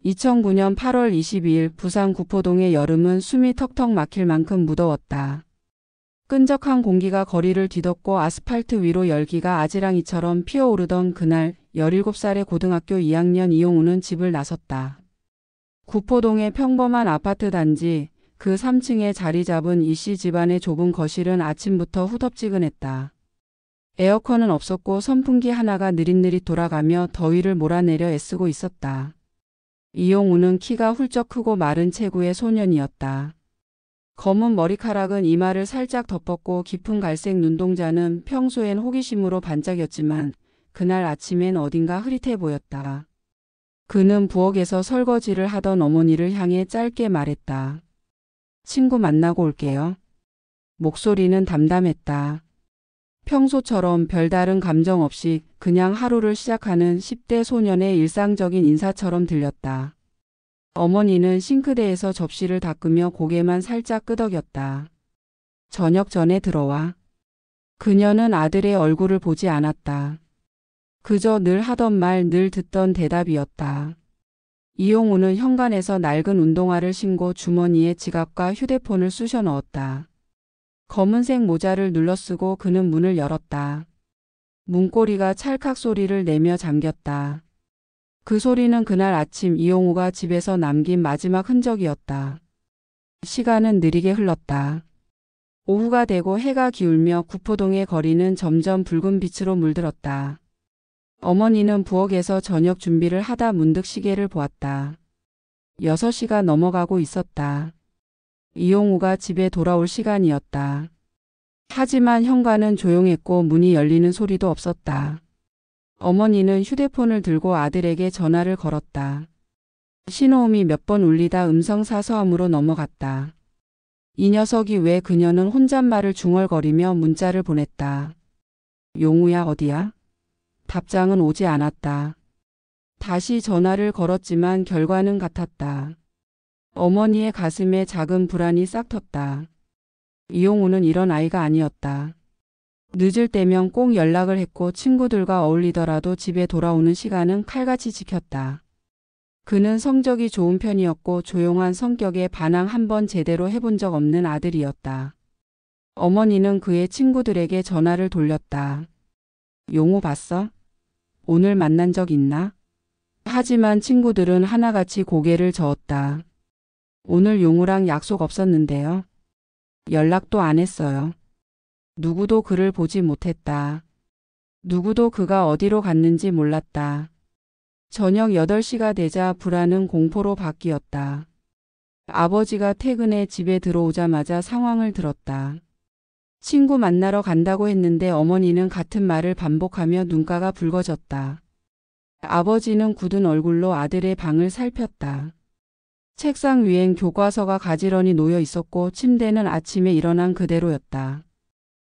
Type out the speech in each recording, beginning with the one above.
2009년 8월 22일 부산 구포동의 여름은 숨이 턱턱 막힐 만큼 무더웠다. 끈적한 공기가 거리를 뒤덮고 아스팔트 위로 열기가 아지랑이처럼 피어오르던 그날 17살의 고등학교 2학년 이용우는 집을 나섰다. 구포동의 평범한 아파트 단지 그 3층에 자리 잡은 이씨 집안의 좁은 거실은 아침부터 후덥지근했다. 에어컨은 없었고 선풍기 하나가 느릿느릿 돌아가며 더위를 몰아내려 애쓰고 있었다. 이용우는 키가 훌쩍 크고 마른 체구의 소년이었다. 검은 머리카락은 이마를 살짝 덮었고 깊은 갈색 눈동자는 평소엔 호기심으로 반짝였지만 그날 아침엔 어딘가 흐릿해 보였다. 그는 부엌에서 설거지를 하던 어머니를 향해 짧게 말했다. 친구 만나고 올게요. 목소리는 담담했다. 평소처럼 별다른 감정 없이 그냥 하루를 시작하는 10대 소년의 일상적인 인사처럼 들렸다. 어머니는 싱크대에서 접시를 닦으며 고개만 살짝 끄덕였다. 저녁 전에 들어와. 그녀는 아들의 얼굴을 보지 않았다. 그저 늘 하던 말, 늘 듣던 대답이었다. 이용우는 현관에서 낡은 운동화를 신고 주머니에 지갑과 휴대폰을 쑤셔 넣었다. 검은색 모자를 눌러쓰고 그는 문을 열었다. 문고리가 찰칵 소리를 내며 잠겼다. 그 소리는 그날 아침 이용우가 집에서 남긴 마지막 흔적이었다. 시간은 느리게 흘렀다. 오후가 되고 해가 기울며 구포동의 거리는 점점 붉은 빛으로 물들었다. 어머니는 부엌에서 저녁 준비를 하다 문득 시계를 보았다. 6시가 넘어가고 있었다. 이용우가 집에 돌아올 시간이었다. 하지만 현관은 조용했고 문이 열리는 소리도 없었다. 어머니는 휴대폰을 들고 아들에게 전화를 걸었다. 신호음이 몇 번 울리다 음성사서함으로 넘어갔다. 이 녀석이 왜 그녀는 혼잣말을 중얼거리며 문자를 보냈다. 용우야 어디야? 답장은 오지 않았다. 다시 전화를 걸었지만 결과는 같았다. 어머니의 가슴에 작은 불안이 싹 텄다. 이용우는 이런 아이가 아니었다. 늦을 때면 꼭 연락을 했고 친구들과 어울리더라도 집에 돌아오는 시간은 칼같이 지켰다. 그는 성적이 좋은 편이었고 조용한 성격에 반항 한 번 제대로 해본 적 없는 아들이었다. 어머니는 그의 친구들에게 전화를 돌렸다. 용우 봤어? 오늘 만난 적 있나? 하지만 친구들은 하나같이 고개를 저었다. 오늘 용우랑 약속 없었는데요. 연락도 안 했어요. 누구도 그를 보지 못했다. 누구도 그가 어디로 갔는지 몰랐다. 저녁 8시가 되자 불안은 공포로 바뀌었다. 아버지가 퇴근해 집에 들어오자마자 상황을 들었다. 친구 만나러 간다고 했는데 어머니는 같은 말을 반복하며 눈가가 붉어졌다. 아버지는 굳은 얼굴로 아들의 방을 살폈다. 책상 위엔 교과서가 가지런히 놓여 있었고 침대는 아침에 일어난 그대로였다.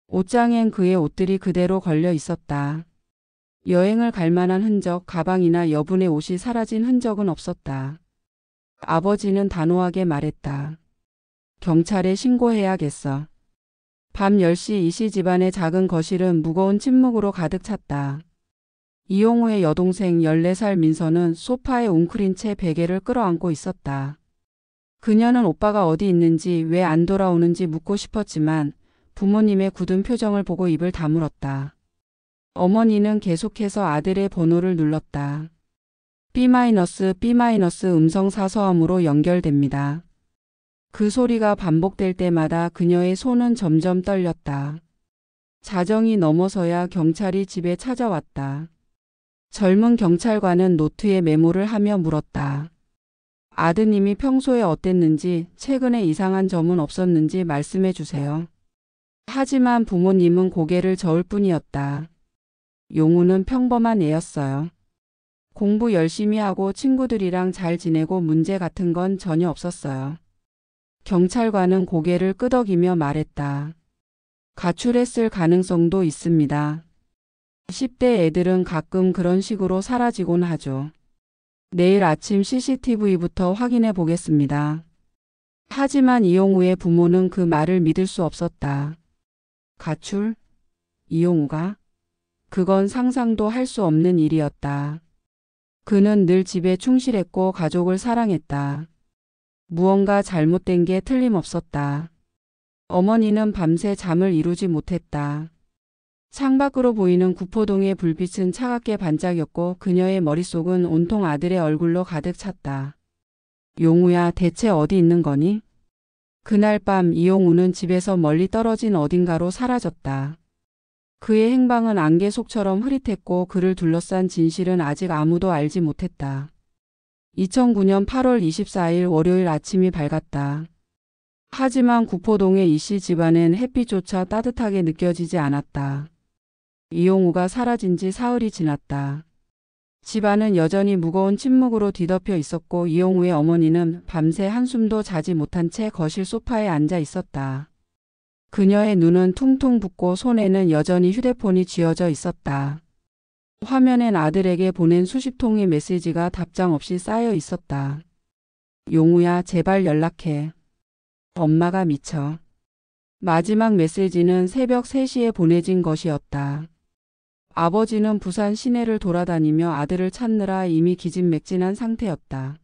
옷장엔 그의 옷들이 그대로 걸려 있었다. 여행을 갈 만한 흔적, 가방이나 여분의 옷이 사라진 흔적은 없었다. 아버지는 단호하게 말했다. 경찰에 신고해야겠어. 밤 10시 이씨 집안의 작은 거실은 무거운 침묵으로 가득 찼다. 이용우의 여동생 14살 민서는 소파에 웅크린 채 베개를 끌어안고 있었다. 그녀는 오빠가 어디 있는지 왜 안 돌아오는지 묻고 싶었지만 부모님의 굳은 표정을 보고 입을 다물었다. 어머니는 계속해서 아들의 번호를 눌렀다. B- 음성사서함으로 연결됩니다. 그 소리가 반복될 때마다 그녀의 손은 점점 떨렸다. 자정이 넘어서야 경찰이 집에 찾아왔다. 젊은 경찰관은 노트에 메모를 하며 물었다. 아드님이 평소에 어땠는지, 최근에 이상한 점은 없었는지 말씀해 주세요. 하지만 부모님은 고개를 저을 뿐이었다. 용우는 평범한 애였어요. 공부 열심히 하고 친구들이랑 잘 지내고 문제 같은 건 전혀 없었어요. 경찰관은 고개를 끄덕이며 말했다. 가출했을 가능성도 있습니다. 10대 애들은 가끔 그런 식으로 사라지곤 하죠. 내일 아침 CCTV부터 확인해 보겠습니다. 하지만 이용우의 부모는 그 말을 믿을 수 없었다. 가출? 이용우가? 그건 상상도 할 수 없는 일이었다. 그는 늘 집에 충실했고 가족을 사랑했다. 무언가 잘못된 게 틀림없었다. 어머니는 밤새 잠을 이루지 못했다. 창밖으로 보이는 구포동의 불빛은 차갑게 반짝였고 그녀의 머릿속은 온통 아들의 얼굴로 가득 찼다. 용우야, 대체 어디 있는 거니? 그날 밤 이용우는 집에서 멀리 떨어진 어딘가로 사라졌다. 그의 행방은 안개 속처럼 흐릿했고 그를 둘러싼 진실은 아직 아무도 알지 못했다. 2009년 8월 24일 월요일 아침이 밝았다. 하지만 구포동의 이씨 집안엔 햇빛조차 따뜻하게 느껴지지 않았다. 이용우가 사라진 지 사흘이 지났다. 집안은 여전히 무거운 침묵으로 뒤덮여 있었고 이용우의 어머니는 밤새 한숨도 자지 못한 채 거실 소파에 앉아 있었다. 그녀의 눈은 퉁퉁 붓고 손에는 여전히 휴대폰이 쥐어져 있었다. 화면엔 아들에게 보낸 수십 통의 메시지가 답장 없이 쌓여 있었다. 용우야, 제발 연락해. 엄마가 미쳐. 마지막 메시지는 새벽 3시에 보내진 것이었다. 아버지는 부산 시내를 돌아다니며 아들을 찾느라 이미 기진맥진한 상태였다.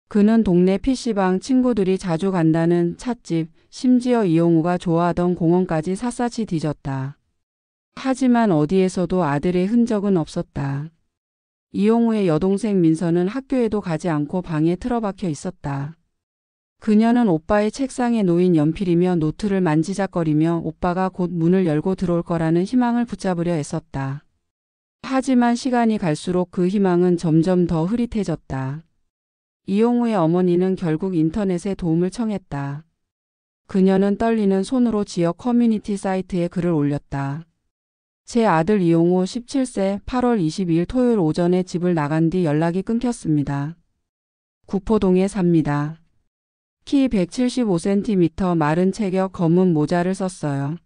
그는 동네 PC방 친구들이 자주 간다는 찻집, 심지어 이용우가 좋아하던 공원까지 샅샅이 뒤졌다. 하지만 어디에서도 아들의 흔적은 없었다. 이용우의 여동생 민서는 학교에도 가지 않고 방에 틀어박혀 있었다. 그녀는 오빠의 책상에 놓인 연필이며 노트를 만지작거리며 오빠가 곧 문을 열고 들어올 거라는 희망을 붙잡으려 애썼다. 하지만 시간이 갈수록 그 희망은 점점 더 흐릿해졌다. 이용우의 어머니는 결국 인터넷에 도움을 청했다. 그녀는 떨리는 손으로 지역 커뮤니티 사이트에 글을 올렸다. 제 아들 이용우 17세 8월 22일 토요일 오전에 집을 나간 뒤 연락이 끊겼습니다. 구포동에 삽니다. 키 175cm, 마른 체격, 검은 모자를 썼어요.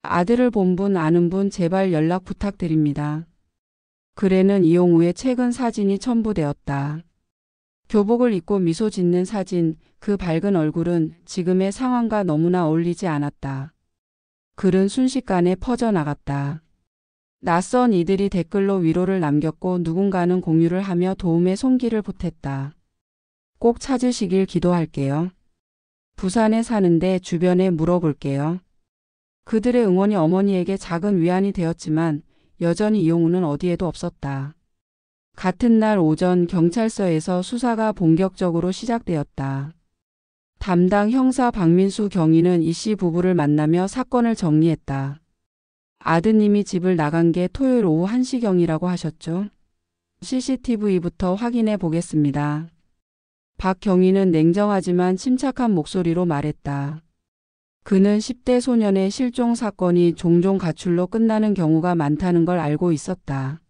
아들을 본 분, 아는 분 제발 연락 부탁드립니다. 글에는 이용우의 최근 사진이 첨부되었다. 교복을 입고 미소 짓는 사진, 그 밝은 얼굴은 지금의 상황과 너무나 어울리지 않았다. 글은 순식간에 퍼져나갔다. 낯선 이들이 댓글로 위로를 남겼고 누군가는 공유를 하며 도움의 손길을 보탰다. 꼭 찾으시길 기도할게요. 부산에 사는데 주변에 물어볼게요. 그들의 응원이 어머니에게 작은 위안이 되었지만 여전히 이용우는 어디에도 없었다. 같은 날 오전 경찰서에서 수사가 본격적으로 시작되었다. 담당 형사 박민수 경위는 이씨 부부를 만나며 사건을 정리했다. 아드님이 집을 나간 게 토요일 오후 1시경이라고 하셨죠? CCTV부터 확인해 보겠습니다. 박 경위는 냉정하지만 침착한 목소리로 말했다. 그는 10대 소년의 실종 사건이 종종 가출로 끝나는 경우가 많다는 걸 알고 있었다.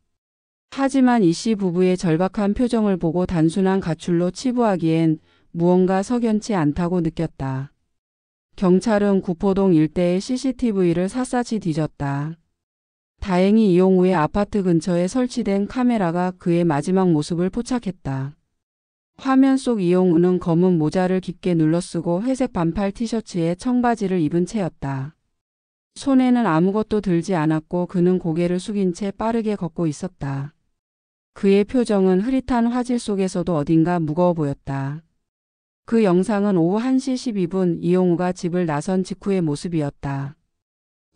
하지만 이씨 부부의 절박한 표정을 보고 단순한 가출로 치부하기엔 무언가 석연치 않다고 느꼈다. 경찰은 구포동 일대의 CCTV를 샅샅이 뒤졌다. 다행히 이용우의 아파트 근처에 설치된 카메라가 그의 마지막 모습을 포착했다. 화면 속 이용우는 검은 모자를 깊게 눌러쓰고 회색 반팔 티셔츠에 청바지를 입은 채였다. 손에는 아무것도 들지 않았고 그는 고개를 숙인 채 빠르게 걷고 있었다. 그의 표정은 흐릿한 화질 속에서도 어딘가 무거워 보였다. 그 영상은 오후 1시 12분 이용우가 집을 나선 직후의 모습이었다.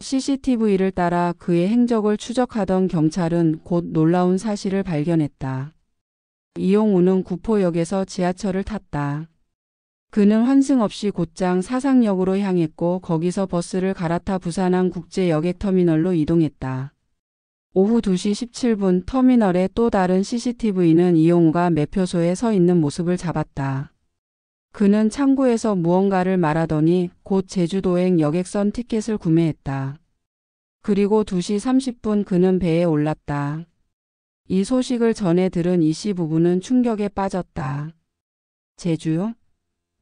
CCTV를 따라 그의 행적을 추적하던 경찰은 곧 놀라운 사실을 발견했다. 이용우는 구포역에서 지하철을 탔다. 그는 환승 없이 곧장 사상역으로 향했고 거기서 버스를 갈아타 부산항 국제여객터미널로 이동했다. 오후 2시 17분 터미널의 또 다른 CCTV는 이용우가 매표소에 서 있는 모습을 잡았다. 그는 창구에서 무언가를 말하더니 곧 제주도행 여객선 티켓을 구매했다. 그리고 2시 30분 그는 배에 올랐다. 이 소식을 전해 들은 이씨 부부는 충격에 빠졌다. 제주요?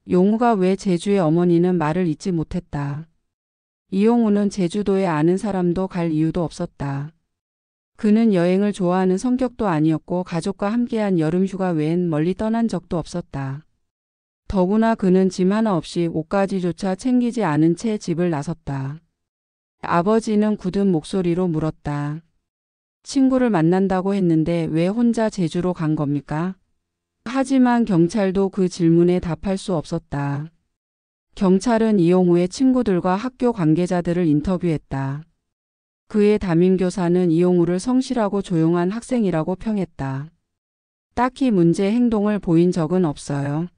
용우가 왜 제주의 어머니는 말을 잇지 못했다. 이용우는 제주도에 아는 사람도 갈 이유도 없었다. 그는 여행을 좋아하는 성격도 아니었고 가족과 함께한 여름휴가 외엔 멀리 떠난 적도 없었다. 더구나 그는 짐 하나 없이 옷가지조차 챙기지 않은 채 집을 나섰다. 아버지는 굳은 목소리로 물었다. 친구를 만난다고 했는데 왜 혼자 제주로 간 겁니까? 하지만 경찰도 그 질문에 답할 수 없었다. 경찰은 이용우의 친구들과 학교 관계자들을 인터뷰했다. 그의 담임교사는 이용우를 성실하고 조용한 학생이라고 평했다. 딱히 문제 행동을 보인 적은 없어요.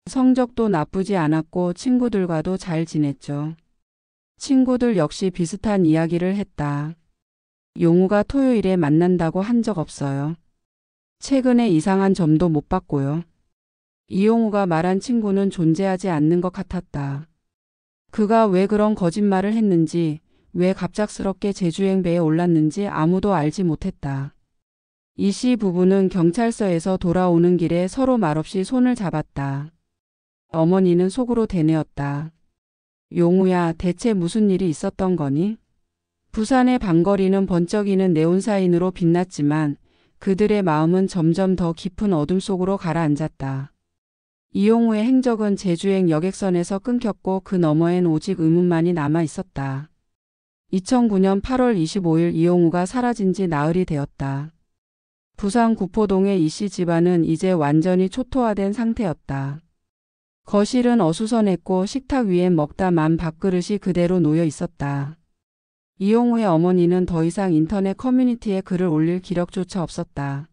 성적도 나쁘지 않았고 친구들과도 잘 지냈죠. 친구들 역시 비슷한 이야기를 했다. 용우가 토요일에 만난다고 한 적 없어요. 최근에 이상한 점도 못 봤고요. 이용우가 말한 친구는 존재하지 않는 것 같았다. 그가 왜 그런 거짓말을 했는지, 왜 갑작스럽게 제주행 배에 올랐는지 아무도 알지 못했다. 이 씨 부부는 경찰서에서 돌아오는 길에 서로 말없이 손을 잡았다. 어머니는 속으로 되뇌었다. 용우야, 대체 무슨 일이 있었던 거니? 부산의 방거리는 번쩍이는 네온사인으로 빛났지만 그들의 마음은 점점 더 깊은 어둠 속으로 가라앉았다. 이용우의 행적은 제주행 여객선에서 끊겼고 그 너머엔 오직 의문만이 남아 있었다. 2009년 8월 25일 이용우가 사라진 지 나흘이 되었다. 부산 구포동의 이 씨 집안은 이제 완전히 초토화된 상태였다. 거실은 어수선했고 식탁 위엔 먹다 만 밥그릇이 그대로 놓여 있었다. 이용우의 어머니는 더 이상 인터넷 커뮤니티에 글을 올릴 기력조차 없었다.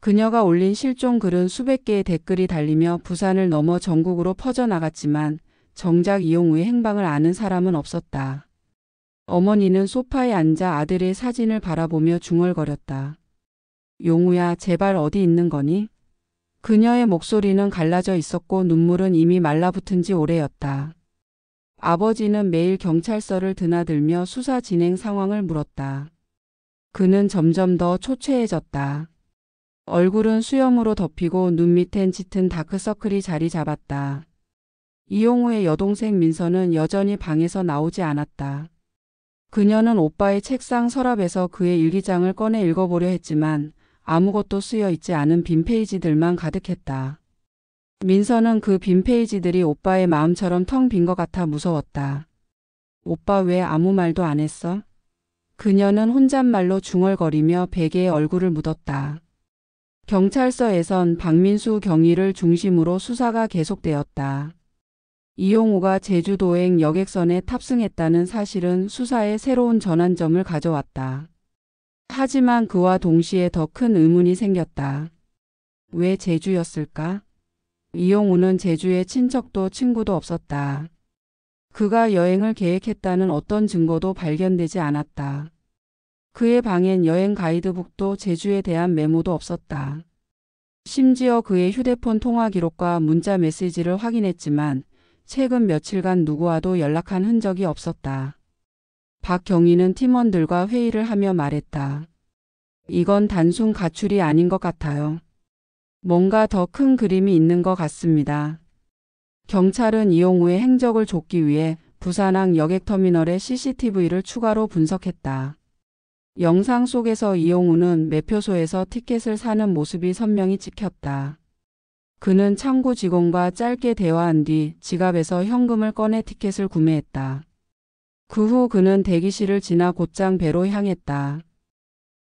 그녀가 올린 실종 글은 수백 개의 댓글이 달리며 부산을 넘어 전국으로 퍼져나갔지만 정작 이용우의 행방을 아는 사람은 없었다. 어머니는 소파에 앉아 아들의 사진을 바라보며 중얼거렸다. 용우야, 제발 어디 있는 거니? 그녀의 목소리는 갈라져 있었고 눈물은 이미 말라붙은 지 오래였다. 아버지는 매일 경찰서를 드나들며 수사 진행 상황을 물었다. 그는 점점 더 초췌해졌다. 얼굴은 수염으로 덮이고 눈 밑엔 짙은 다크서클이 자리 잡았다. 이용우의 여동생 민서는 여전히 방에서 나오지 않았다. 그녀는 오빠의 책상 서랍에서 그의 일기장을 꺼내 읽어보려 했지만 아무것도 쓰여 있지 않은 빈 페이지들만 가득했다. 민서는 그 빈 페이지들이 오빠의 마음처럼 텅 빈 것 같아 무서웠다. 오빠 왜 아무 말도 안 했어? 그녀는 혼잣말로 중얼거리며 베개에 얼굴을 묻었다. 경찰서에선 박민수 경위를 중심으로 수사가 계속되었다. 이용우가 제주도행 여객선에 탑승했다는 사실은 수사에 새로운 전환점을 가져왔다. 하지만 그와 동시에 더 큰 의문이 생겼다. 왜 제주였을까? 이용우는 제주에 친척도 친구도 없었다. 그가 여행을 계획했다는 어떤 증거도 발견되지 않았다. 그의 방엔 여행 가이드북도 제주에 대한 메모도 없었다. 심지어 그의 휴대폰 통화 기록과 문자 메시지를 확인했지만 최근 며칠간 누구와도 연락한 흔적이 없었다. 박경희는 팀원들과 회의를 하며 말했다. 이건 단순 가출이 아닌 것 같아요. 뭔가 더 큰 그림이 있는 것 같습니다. 경찰은 이용우의 행적을 좁기 위해 부산항 여객터미널의 CCTV를 추가로 분석했다. 영상 속에서 이용우는 매표소에서 티켓을 사는 모습이 선명히 찍혔다. 그는 창구 직원과 짧게 대화한 뒤 지갑에서 현금을 꺼내 티켓을 구매했다. 그 후 그는 대기실을 지나 곧장 배로 향했다.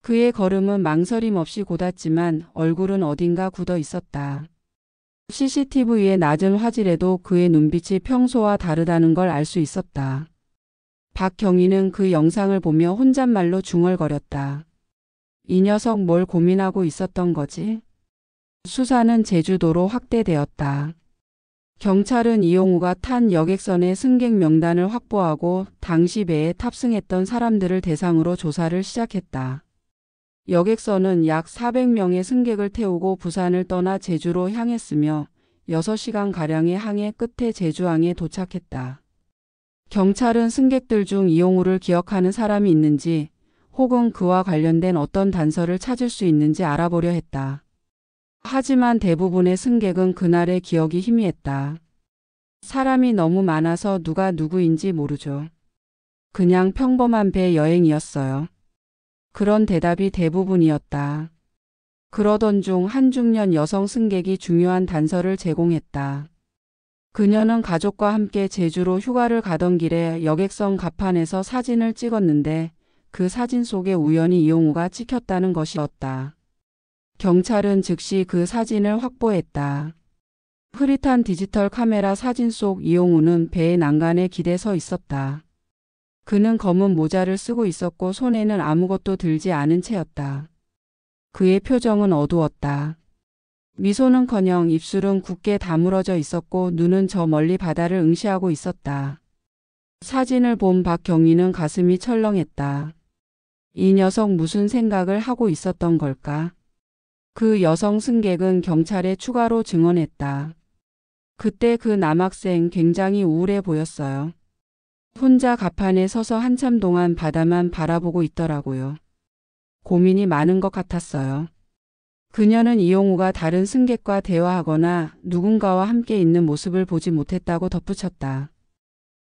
그의 걸음은 망설임 없이 곧았지만 얼굴은 어딘가 굳어 있었다. CCTV의 낮은 화질에도 그의 눈빛이 평소와 다르다는 걸 알 수 있었다. 박경희는 그 영상을 보며 혼잣말로 중얼거렸다. 이 녀석 뭘 고민하고 있었던 거지? 수사는 제주도로 확대되었다. 경찰은 이용우가 탄 여객선의 승객 명단을 확보하고 당시 배에 탑승했던 사람들을 대상으로 조사를 시작했다. 여객선은 약 400명의 승객을 태우고 부산을 떠나 제주로 향했으며 6시간가량의 항해 끝에 제주항에 도착했다. 경찰은 승객들 중 이용우를 기억하는 사람이 있는지 혹은 그와 관련된 어떤 단서를 찾을 수 있는지 알아보려 했다. 하지만 대부분의 승객은 그날의 기억이 희미했다. 사람이 너무 많아서 누가 누구인지 모르죠. 그냥 평범한 배 여행이었어요. 그런 대답이 대부분이었다. 그러던 중 한 중년 여성 승객이 중요한 단서를 제공했다. 그녀는 가족과 함께 제주로 휴가를 가던 길에 여객선 갑판에서 사진을 찍었는데 그 사진 속에 우연히 이용우가 찍혔다는 것이었다. 경찰은 즉시 그 사진을 확보했다. 흐릿한 디지털 카메라 사진 속 이용우는 배의 난간에 기대 서 있었다. 그는 검은 모자를 쓰고 있었고 손에는 아무것도 들지 않은 채였다. 그의 표정은 어두웠다. 미소는커녕 입술은 굳게 다물어져 있었고 눈은 저 멀리 바다를 응시하고 있었다. 사진을 본 박경희는 가슴이 철렁했다. 이 녀석 무슨 생각을 하고 있었던 걸까? 그 여성 승객은 경찰에 추가로 증언했다. 그때 그 남학생 굉장히 우울해 보였어요. 혼자 갑판에 서서 한참 동안 바다만 바라보고 있더라고요. 고민이 많은 것 같았어요. 그녀는 이용우가 다른 승객과 대화하거나 누군가와 함께 있는 모습을 보지 못했다고 덧붙였다.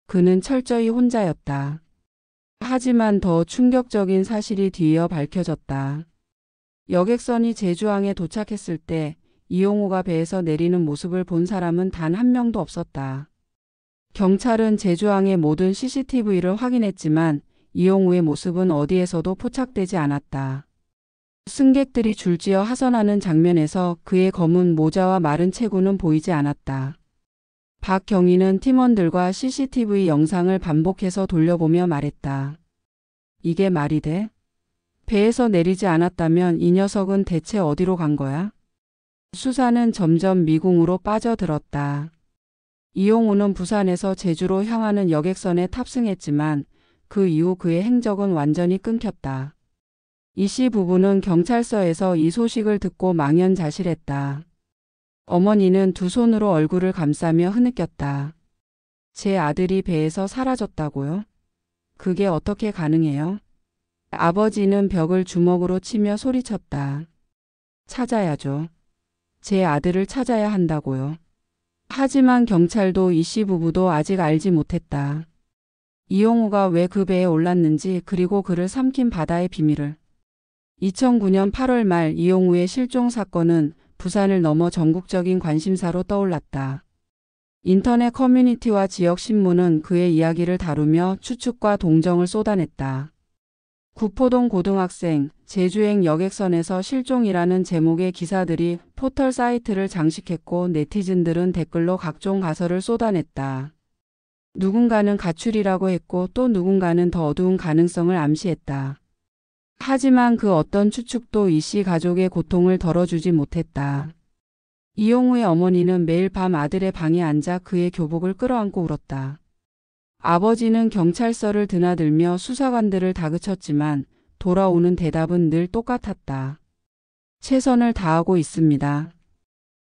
그는 철저히 혼자였다. 하지만 더 충격적인 사실이 뒤이어 밝혀졌다. 여객선이 제주항에 도착했을 때 이용우가 배에서 내리는 모습을 본 사람은 단 한 명도 없었다. 경찰은 제주항의 모든 CCTV를 확인했지만 이용우의 모습은 어디에서도 포착되지 않았다. 승객들이 줄지어 하선하는 장면에서 그의 검은 모자와 마른 체구는 보이지 않았다. 박경희는 팀원들과 CCTV 영상을 반복해서 돌려보며 말했다. 이게 말이 돼? 배에서 내리지 않았다면 이 녀석은 대체 어디로 간 거야? 수사는 점점 미궁으로 빠져들었다. 이용우는 부산에서 제주로 향하는 여객선에 탑승했지만 그 이후 그의 행적은 완전히 끊겼다. 이 씨 부부는 경찰서에서 이 소식을 듣고 망연자실했다. 어머니는 두 손으로 얼굴을 감싸며 흐느꼈다. 제 아들이 배에서 사라졌다고요? 그게 어떻게 가능해요? 아버지는 벽을 주먹으로 치며 소리쳤다. 찾아야죠. 제 아들을 찾아야 한다고요. 하지만 경찰도 이 씨 부부도 아직 알지 못했다. 이용우가 왜 그 배에 올랐는지 그리고 그를 삼킨 바다의 비밀을. 2009년 8월 말 이용우의 실종 사건은 부산을 넘어 전국적인 관심사로 떠올랐다. 인터넷 커뮤니티와 지역 신문은 그의 이야기를 다루며 추측과 동정을 쏟아냈다. 구포동 고등학생, 제주행 여객선에서 실종이라는 제목의 기사들이 포털 사이트를 장식했고 네티즌들은 댓글로 각종 가설을 쏟아냈다. 누군가는 가출이라고 했고 또 누군가는 더 어두운 가능성을 암시했다. 하지만 그 어떤 추측도 이 씨 가족의 고통을 덜어주지 못했다. 이용우의 어머니는 매일 밤 아들의 방에 앉아 그의 교복을 끌어안고 울었다. 아버지는 경찰서를 드나들며 수사관들을 다그쳤지만 돌아오는 대답은 늘 똑같았다. 최선을 다하고 있습니다.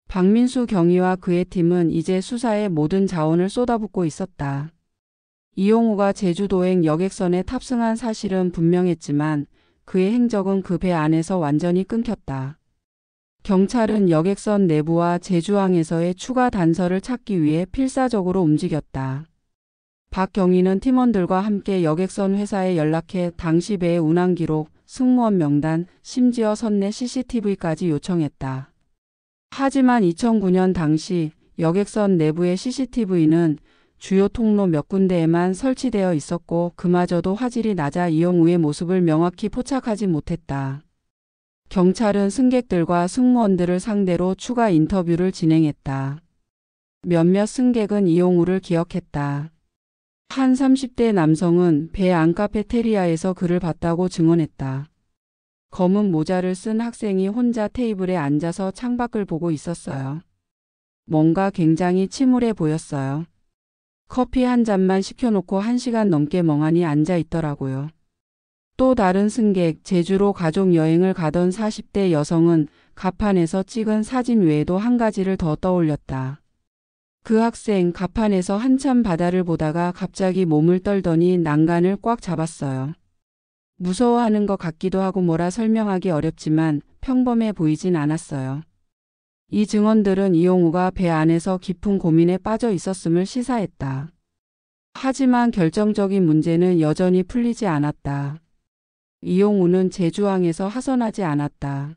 박민수 경위와 그의 팀은 이제 수사에 모든 자원을 쏟아붓고 있었다. 이용우가 제주도행 여객선에 탑승한 사실은 분명했지만 그의 행적은 그 배 안에서 완전히 끊겼다. 경찰은 여객선 내부와 제주항에서의 추가 단서를 찾기 위해 필사적으로 움직였다. 박경희는 팀원들과 함께 여객선 회사에 연락해 당시 배의 운항 기록, 승무원 명단, 심지어 선내 CCTV까지 요청했다. 하지만 2009년 당시 여객선 내부의 CCTV는 주요 통로 몇 군데에만 설치되어 있었고 그마저도 화질이 낮아 이용우의 모습을 명확히 포착하지 못했다. 경찰은 승객들과 승무원들을 상대로 추가 인터뷰를 진행했다. 몇몇 승객은 이용우를 기억했다. 한 30대 남성은 배 안 카페테리아에서 그를 봤다고 증언했다. 검은 모자를 쓴 학생이 혼자 테이블에 앉아서 창밖을 보고 있었어요. 뭔가 굉장히 침울해 보였어요. 커피 한 잔만 시켜놓고 1시간 넘게 멍하니 앉아 있더라고요. 또 다른 승객, 제주로 가족 여행을 가던 40대 여성은 갑판에서 찍은 사진 외에도 한 가지를 더 떠올렸다. 그 학생 갑판에서 한참 바다를 보다가 갑자기 몸을 떨더니 난간을 꽉 잡았어요. 무서워하는 것 같기도 하고 뭐라 설명하기 어렵지만 평범해 보이진 않았어요. 이 증언들은 이용우가 배 안에서 깊은 고민에 빠져 있었음을 시사했다. 하지만 결정적인 문제는 여전히 풀리지 않았다. 이용우는 제주항에서 하선하지 않았다.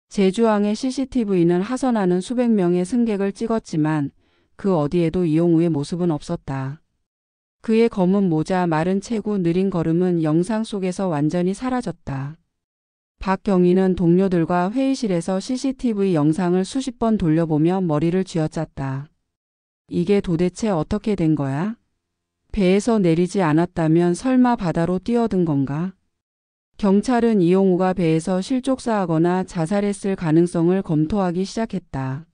제주항의 CCTV는 하선하는 수백 명의 승객을 찍었지만 그 어디에도 이용우의 모습은 없었다. 그의 검은 모자, 마른 체구, 느린 걸음은 영상 속에서 완전히 사라졌다. 박경희는 동료들과 회의실에서 CCTV 영상을 수십 번 돌려보며 머리를 쥐어짰다. 이게 도대체 어떻게 된 거야? 배에서 내리지 않았다면 설마 바다로 뛰어든 건가? 경찰은 이용우가 배에서 실족사하거나 자살했을 가능성을 검토하기 시작했다.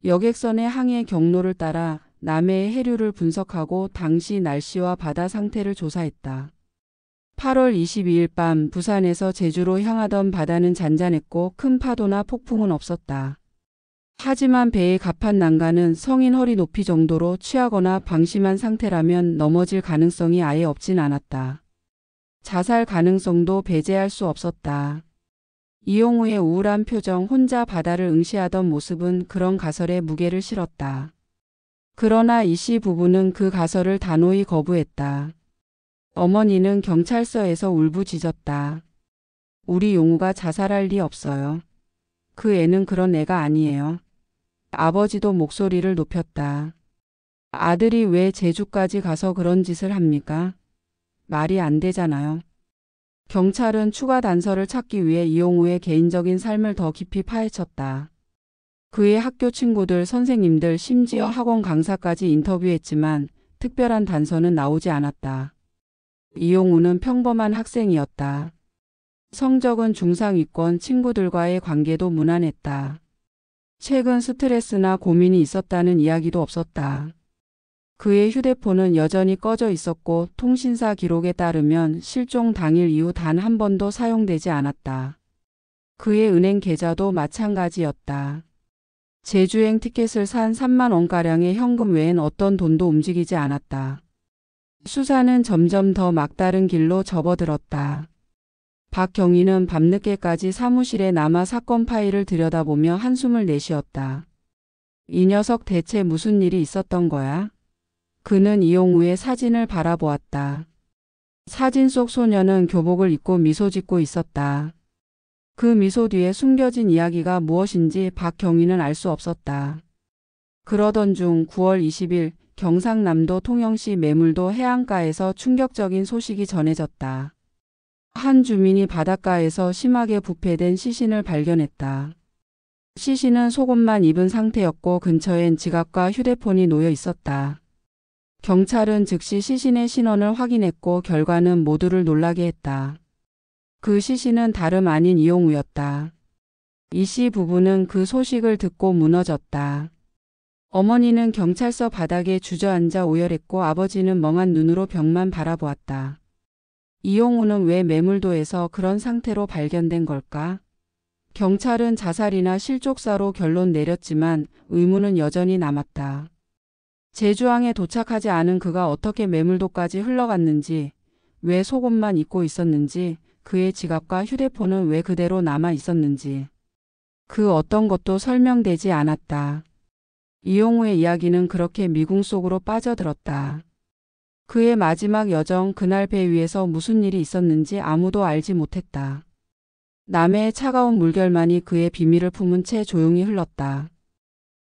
여객선의 항해 경로를 따라 남해의 해류를 분석하고 당시 날씨와 바다 상태를 조사했다. 8월 22일 밤 부산에서 제주로 향하던 바다는 잔잔했고 큰 파도나 폭풍은 없었다. 하지만 배의 갑판 난간은 성인 허리 높이 정도로 취하거나 방심한 상태라면 넘어질 가능성이 아예 없진 않았다. 자살 가능성도 배제할 수 없었다. 이용우의 우울한 표정, 혼자 바다를 응시하던 모습은 그런 가설에 무게를 실었다. 그러나 이 씨 부부는 그 가설을 단호히 거부했다. 어머니는 경찰서에서 울부짖었다. 우리 용우가 자살할 리 없어요. 그 애는 그런 애가 아니에요. 아버지도 목소리를 높였다. 아들이 왜 제주까지 가서 그런 짓을 합니까? 말이 안 되잖아요. 경찰은 추가 단서를 찾기 위해 이용우의 개인적인 삶을 더 깊이 파헤쳤다. 그의 학교 친구들, 선생님들, 심지어 학원 강사까지 인터뷰했지만 특별한 단서는 나오지 않았다. 이용우는 평범한 학생이었다. 성적은 중상위권, 친구들과의 관계도 무난했다. 최근 스트레스나 고민이 있었다는 이야기도 없었다. 그의 휴대폰은 여전히 꺼져 있었고 통신사 기록에 따르면 실종 당일 이후 단 한 번도 사용되지 않았다. 그의 은행 계좌도 마찬가지였다. 제주행 티켓을 산 3만 원가량의 현금 외엔 어떤 돈도 움직이지 않았다. 수사는 점점 더 막다른 길로 접어들었다. 박경희는 밤늦게까지 사무실에 남아 사건 파일을 들여다보며 한숨을 내쉬었다. 이 녀석 대체 무슨 일이 있었던 거야? 그는 이용우의 사진을 바라보았다. 사진 속 소녀는 교복을 입고 미소 짓고 있었다. 그 미소 뒤에 숨겨진 이야기가 무엇인지 박경희는 알 수 없었다. 그러던 중 9월 20일 경상남도 통영시 매물도 해안가에서 충격적인 소식이 전해졌다. 한 주민이 바닷가에서 심하게 부패된 시신을 발견했다. 시신은 속옷만 입은 상태였고 근처엔 지갑과 휴대폰이 놓여 있었다. 경찰은 즉시 시신의 신원을 확인했고 결과는 모두를 놀라게 했다. 그 시신은 다름 아닌 이용우였다. 이 씨 부부는 그 소식을 듣고 무너졌다. 어머니는 경찰서 바닥에 주저앉아 오열했고 아버지는 멍한 눈으로 벽만 바라보았다. 이용우는 왜 매물도에서 그런 상태로 발견된 걸까? 경찰은 자살이나 실족사로 결론 내렸지만 의문은 여전히 남았다. 제주항에 도착하지 않은 그가 어떻게 매물도까지 흘러갔는지, 왜 속옷만 입고 있었는지, 그의 지갑과 휴대폰은 왜 그대로 남아 있었는지. 그 어떤 것도 설명되지 않았다. 이용우의 이야기는 그렇게 미궁 속으로 빠져들었다. 그의 마지막 여정, 그날 배 위에서 무슨 일이 있었는지 아무도 알지 못했다. 남해의 차가운 물결만이 그의 비밀을 품은 채 조용히 흘렀다.